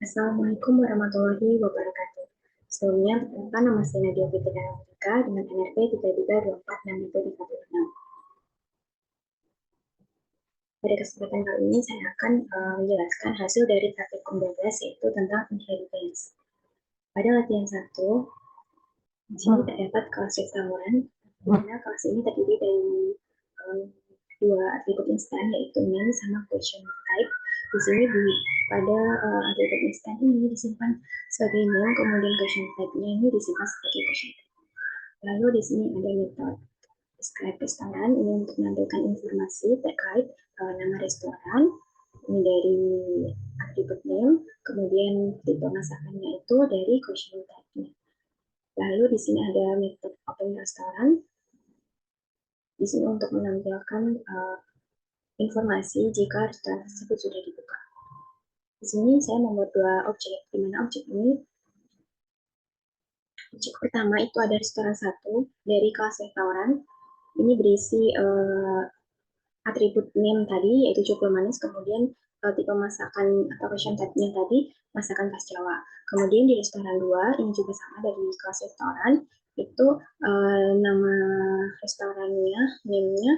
Assalamualaikum warahmatullahi wabarakatuh. Sebelumnya, perkenalkan nama saya Nadia Fitri Afrika dengan NRP 33246336. Pada kesempatan kali ini, saya akan menjelaskan hasil dari praktikum 12, yaitu tentang inheritance. Pada latihan 1, di sini terdapat kelas tawuran, di mana kelas ini terdiri dari dua atribut instan, yaitu name sama question type. Di sini pada atribut instan ini disimpan sebagai name, kemudian question type-nya ini disimpan sebagai question type. Lalu di sini ada metode describe restoran, ini untuk menampilkan informasi terkait nama restoran, ini dari atribut name, kemudian tipe masakannya itu dari question type-nya. Lalu di sini ada metode open restoran, di sini untuk menampilkan informasi jika restoran tersebut sudah dibuka. Di sini saya membuat dua objek, di mana objek ini, objek pertama itu ada restoran 1 dari kelas restoran. Ini berisi atribut name tadi, yaitu cukup manis, kemudian tipe masakan atau question type-nya tadi, masakan khas Jawa. Kemudian di restoran 2, ini juga sama dari kelas restoran, itu nama restorannya, name-nya,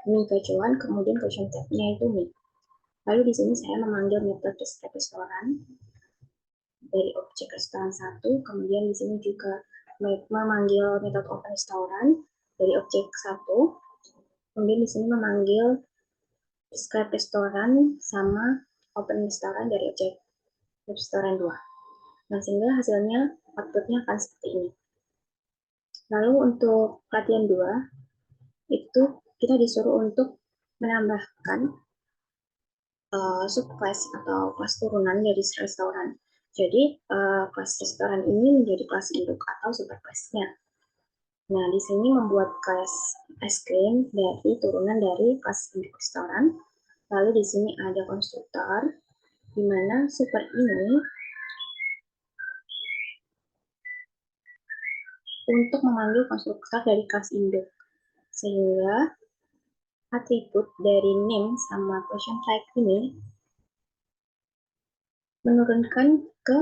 mie gacuan, kemudian question type-nya itu mie. Lalu di sini saya memanggil metode describe restoran dari objek restoran 1, kemudian di sini juga memanggil metode open restoran dari objek 1, kemudian di sini memanggil describe restoran sama open restoran dari objek restoran 2. Nah, sehingga hasilnya outputnya akan seperti ini. Lalu untuk latihan 2, itu kita disuruh untuk menambahkan subclass atau kelas turunan dari restoran. Jadi, kelas restoran ini menjadi kelas induk atau superclass-nya. Nah, di sini membuat kelas es krim dari turunan dari kelas induk restoran. Lalu di sini ada konstruktor, di mana super ini untuk memanggil konstruktor dari kelas induk. Sehingga atribut dari name sama question type ini menurunkan ke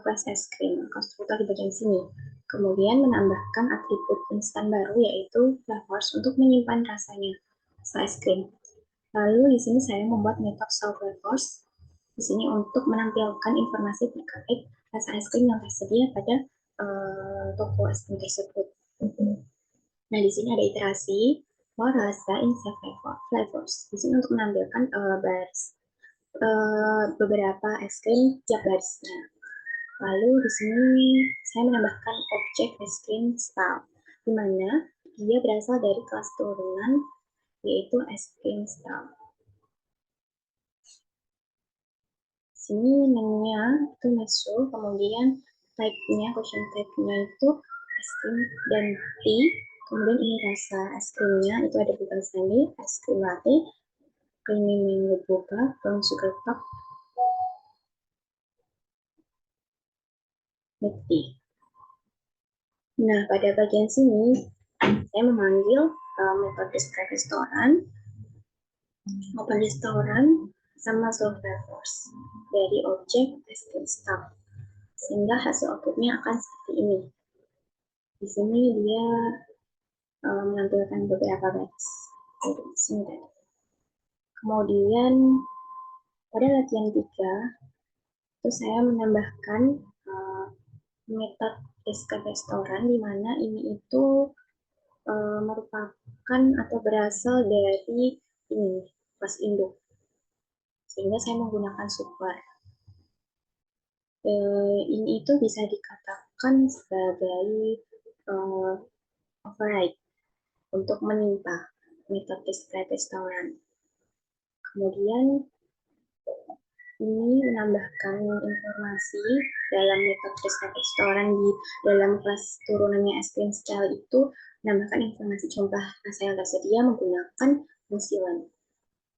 kelas es krim, konstruktor di bagian sini. Kemudian menambahkan atribut instan baru, yaitu flavors untuk menyimpan rasanya es krim. Lalu di sini saya membuat metode show flavors di sini untuk menampilkan informasi terkait rasa es krim yang tersedia pada toko es krim tersebut. Nah, di sini ada iterasi for rasa instant flavors. Di sini untuk menampilkan baris beberapa es krim tiap barisnya. Lalu di sini saya menambahkan objek es krim style, di mana dia berasal dari kelas turunan, yaitu es krim style. Sini namanya itu meso, kemudian type-nya, question type-nya itu es krim dan tea. Kemudian ini rasa es krimnya itu ada bukan sandy, es krim latte, creamy mango boba, brown sugar pop, milk tea. Nah, pada bagian sini saya memanggil metode describe restoran, open restoran, sama solve flavors dari objek es krim staff. Sehingga hasil outputnya akan seperti ini. Di sini dia menampilkan beberapa baris dari sini tadi. Kemudian pada latihan 3 itu saya menambahkan metode describe restoran, di mana ini itu merupakan atau berasal dari ini kelas induk, sehingga saya menggunakan super. Ini itu bisa dikatakan sebagai override untuk menimpa metode describe restoran. Kemudian ini menambahkan informasi dalam metode describe restoran di dalam kelas turunannya es krim style itu, menambahkan informasi jumlah rasa yang tersedia menggunakan fungsi when.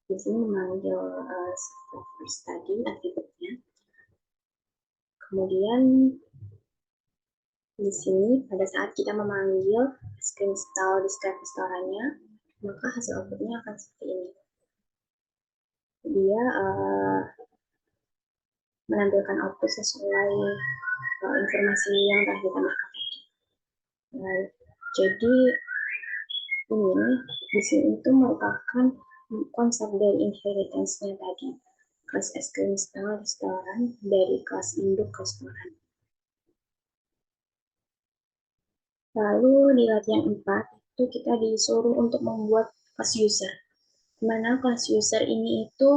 Di sini memanggil first tadi atributnya. Kemudian di sini pada saat kita memanggil es krim style describe restorannya, maka hasil outputnya akan seperti ini. Dia menampilkan output sesuai informasi yang telah ditambahkan tadi. Jadi ini di sini itu merupakan konsep dari inheritance-nya tadi. Kelas es krim style restoran dari kelas induk restoran. Lalu di latihan 4 itu kita disuruh untuk membuat kelas user. Dimana kelas user ini itu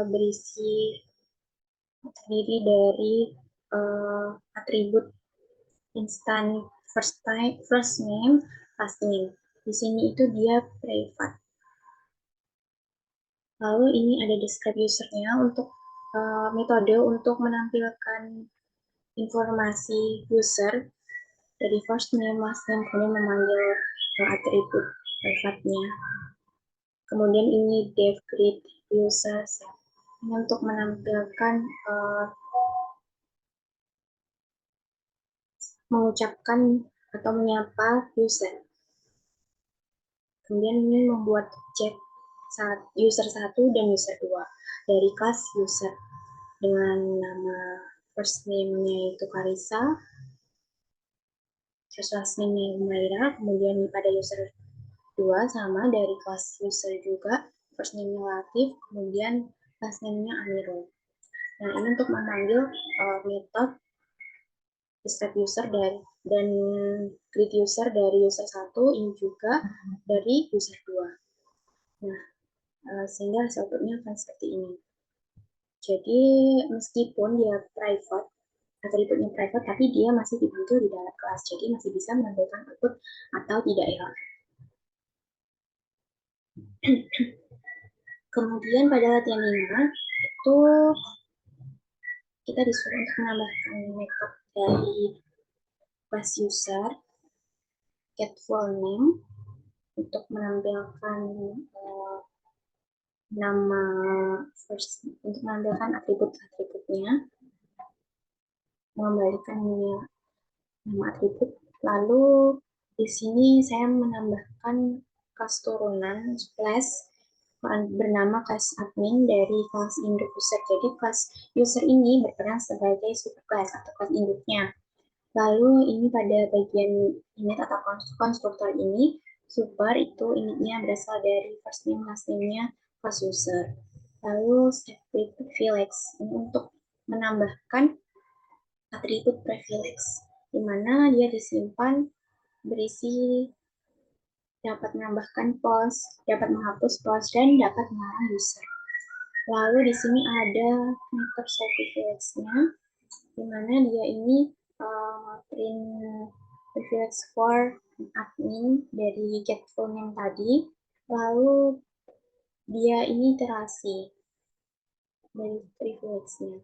berisi terdiri dari atribut instan first name, last name. Di sini itu dia private. Lalu ini ada describe usernya untuk metode untuk menampilkan informasi user dari first name, last name, kemudian memanggil atribut private-nya. Kemudian ini dev create user set. Ini untuk menampilkan mengucapkan atau menyapa user. Kemudian ini membuat chat user 1 dan user 2 dari kelas user dengan nama first name-nya itu Karisa, terus last name-nya Umaira, kemudian pada user 2 sama dari kelas user juga, first name-nya Latif, kemudian last name-nya Amirul. Nah, ini untuk memanggil metode describe user dan create user dari user 1, ini juga dari user 2. Nah, sehingga hasil outputnya akan seperti ini. Jadi meskipun dia private, atributnya private, tapi dia masih dipanggil di dalam kelas. Jadi masih bisa menampilkan output atau tidak error. Kemudian pada latihan 5 itu kita disuruh untuk menambahkan metode dari class user get full name untuk menampilkan nama first, untuk menampilkan atribut-atributnya, mengembalikan nama atribut. Lalu di sini saya menambahkan kelas turunan class bernama kelas admin dari kelas induk user. Jadi kelas user ini berperan sebagai subclass atau kelas induknya. Lalu ini pada bagian init atau konstruktor ini, super itu initnya berasal dari first name, last name-nya kelas user. Lalu state privilege ini untuk menambahkan atribut privilege, di mana dia disimpan berisi dapat menambahkan post, dapat menghapus post, dan dapat melarang user. Lalu di sini ada metode show privilege-nya, di mana dia ini print privilege for admin dari get full name tadi. Lalu dia ini iterasi dari privilege-nya.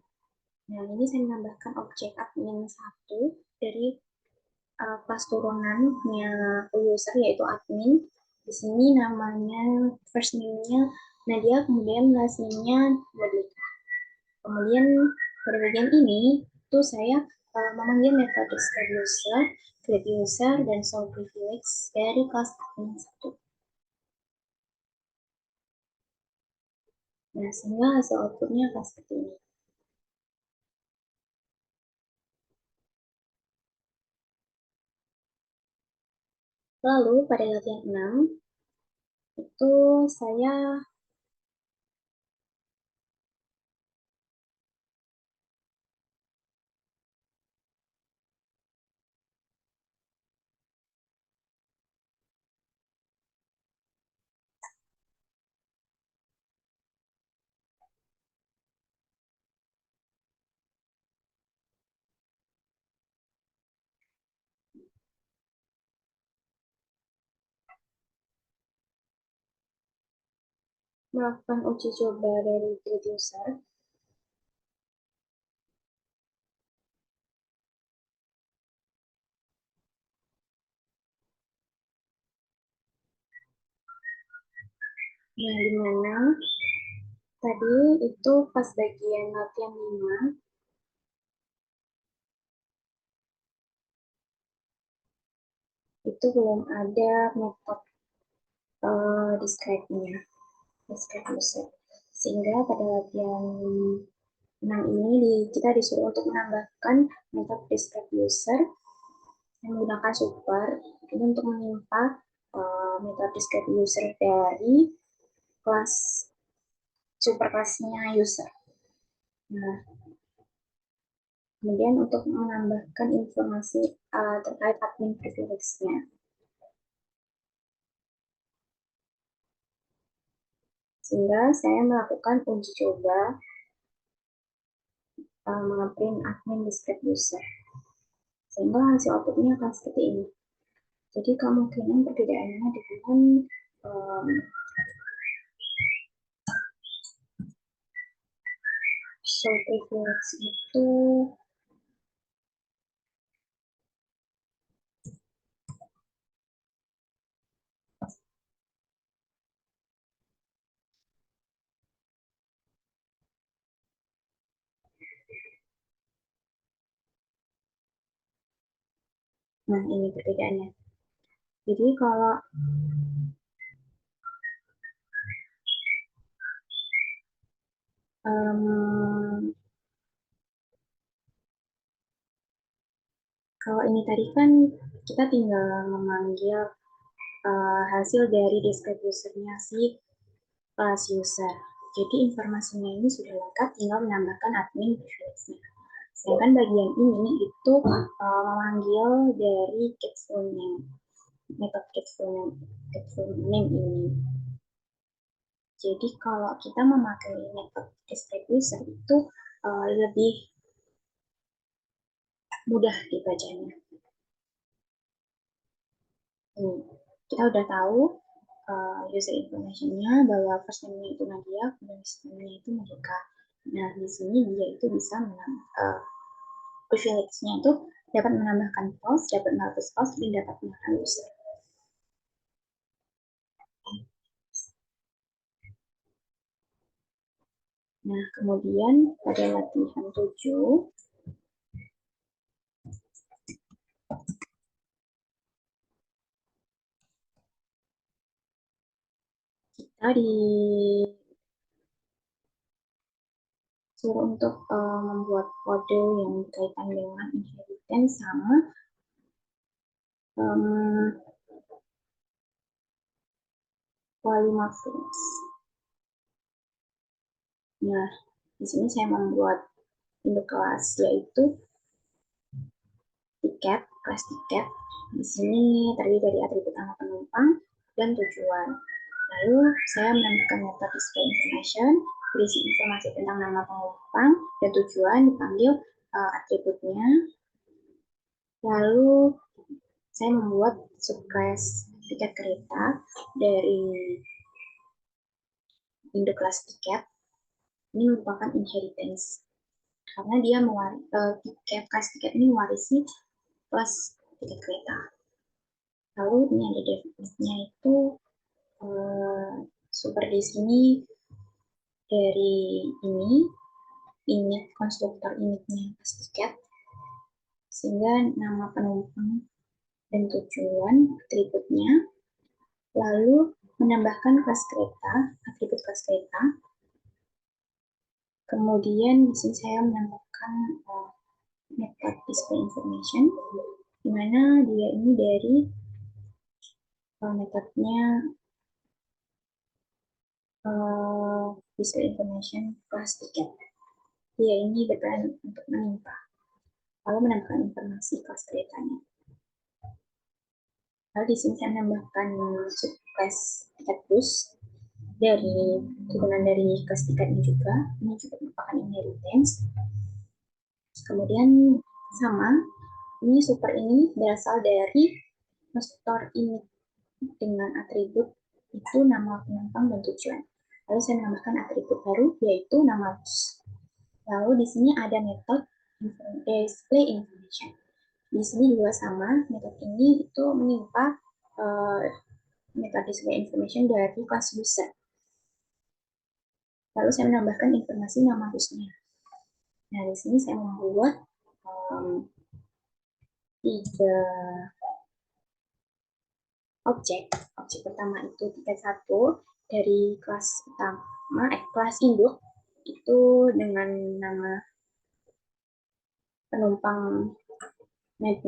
Nah, ini saya menambahkan objek admin 1 dari kelas turunannya user yaitu admin. Di sini namanya first name-nya Nadia, kemudian last name-nya Modlika. Kemudian pada bagian ini itu saya memanggil metode script user, create user, dan show privilege dari kelas admin 1. Nah, sehingga hasil outputnya akan seperti ini. Lalu pada latihan 6 itu saya melakukan uji coba dari create user. Nah, dimana tadi itu pas bagian latihan 5, itu belum ada metode describe-nya, describe user. Sehingga pada latihan Kita disuruh untuk menambahkan metode describe user yang menggunakan super ini untuk menimpa metode describe user dari kelas super kelasnya user. Nah, kemudian untuk menambahkan informasi terkait admin privilege-nya. Sehingga saya melakukan uji coba mengeprint admin describe user. Sehingga hasil outputnya akan seperti ini. Jadi kemungkinan perbedaannya dengan show privilege itu nah ini perbedaannya. Jadi kalau ini tadi kan kita tinggal memanggil hasil dari describe usernya si kelas user. Jadi informasinya ini sudah lengkap, tinggal menambahkan admin privilege-nya. Sedangkan bagian ini itu memanggil dari getFull name, metode getFull name ini. Jadi kalau kita memakai metode describe user itu lebih mudah dibacanya. Kita udah tahu user information-nya bahwa first name-nya itu Nadia, kemudian name-nya itu Monica. Nah, di sini dia itu bisa privilege-nya itu dapat menambahkan post, dapat menghapus post, dan dapat menambahkan user. Nah, kemudian pada latihan 7, kita disuruh untuk membuat kode yang berkaitan dengan inheritance sama polymorphisms. Nah, di sini saya membuat induk kelas yaitu tiket, kelas tiket. Di sini terdiri dari atribut nama penumpang dan tujuan. Lalu saya menambahkan metode display information, berisi informasi tentang nama penumpang dan tujuan, dipanggil atributnya. Lalu saya membuat subclass tiket kereta dari induk kelas tiket. Ini merupakan inheritance karena dia tiket kelas tiket ini mewarisi kelas tiket kereta. Lalu ini ada definisinya itu super di sini dari init konstruktor initnya kelas tiket, sehingga nama penumpang dan tujuan atributnya, lalu menambahkan kelas kereta, atribut kelas kereta. Kemudian di sini saya menambahkan method display information, di mana dia ini dari metodenya display information kelas tiket. Dia ini berperan untuk menimpa, lalu menambahkan informasi kelas keretanya. Lalu di sini saya menambahkan subclass tiket bus dari turunan dari kelas tiketnya juga. Ini juga merupakan inheritance. Kemudian sama, ini super ini berasal dari konstruktor ini dengan atribut itu nama penumpang dan tujuan. Lalu saya menambahkan atribut baru yaitu nama bus. Lalu di sini ada metode display information. Di sini juga sama, metode ini itu menimpa metode display information dari kelas user. Lalu saya menambahkan informasi nama busnya. Nah, di sini saya membuat 3 objek. Objek pertama itu tiket 1 dari kelas pertama, kelas induk itu dengan nama penumpang naik,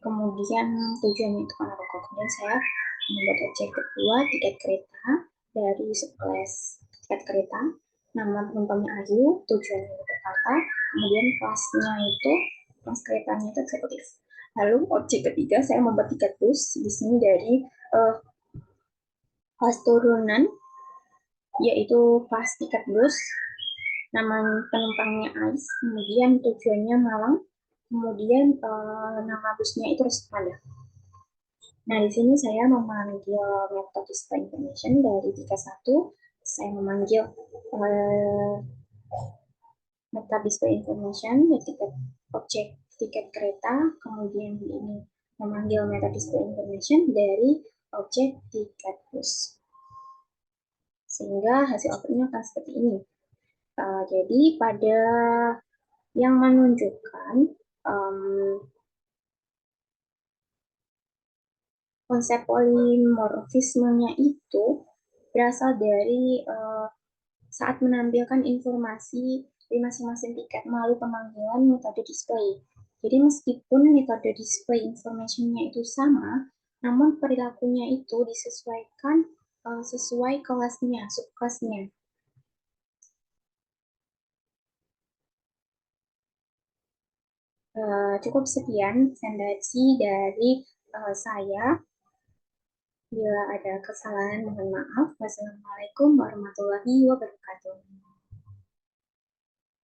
kemudian tujuannya itu karena rokok. Kemudian saya membuat objek kedua, tiket kereta dari sekelas tiket kereta, nama penumpangnya Ayu, tujuannya ke Jakarta, kemudian kelasnya itu kelas keretanya itu eksekutif. Lalu objek ketiga saya membuat tiket bus di sini dari kelas turunan, yaitu kelas tiket bus, nama penumpangnya Ais, kemudian tujuannya Malang, kemudian nama busnya itu Ruspada. Nah, di sini saya memanggil metode display information dari tiket 1, saya memanggil metode display information dari tiket objek tiket kereta, kemudian ini memanggil metode display information dari objek tiket bus. Sehingga hasil outputnya akan seperti ini. Jadi pada yang menunjukkan konsep polimorfismenya itu berasal dari saat menampilkan informasi di masing-masing tiket melalui pemanggilan metode display. Jadi meskipun metode display information-nya itu sama, namun perilakunya itu disesuaikan sesuai kelasnya, subkelasnya. Cukup sekian presentasi dari saya. Bila ada kesalahan, mohon maaf. Wassalamualaikum warahmatullahi wabarakatuh.